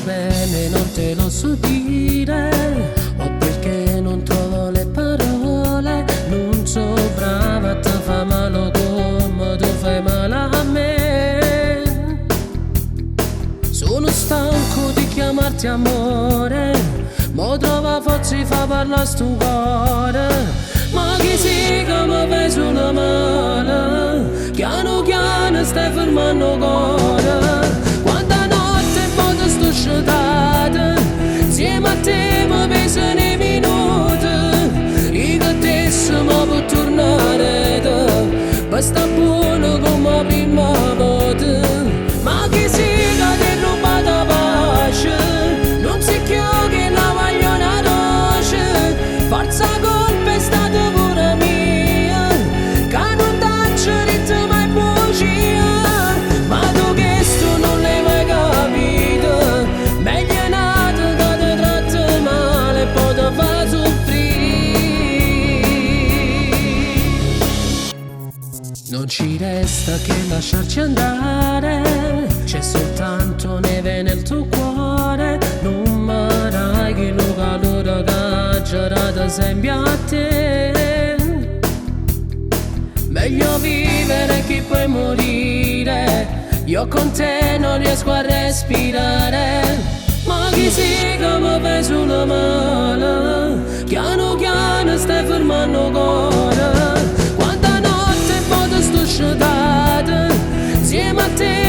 bene non te lo so dire, o perché non trovo le parole. Non so brava, ti fa male come tu fai male a me. Sono stanco di chiamarti amore, mo trova forza di fa parlare sto cuore. Ma chi si che mi fai sulla mano, piano piano stai fermando cuore. Quanta notte poi ti sto sciatata, insieme a te mi pesano i minuti. Io che te mi può tornare te, per sta buono come prima volta. Ma chi si che ti ha rubato la pace, non si chiama che la voglio una dolce. Forza colpa è stata pure mia, che non t'ho detto mai bugia. Ma tu che sto non l'hai mai capito, meglio è nato che ti tratto male e poi ti fa soffrire. Non ci resta che lasciarci andare, c'è soltanto neve nel tuo cuore. Non marai che lo calore che girata sempre a te. Meglio vivere che poi morire, io con te non riesco a respirare. Ma chi si che mi fai sulla mano, piano piano stai fermando cuore. Quanta notte poi ti sto sciatata, insieme a te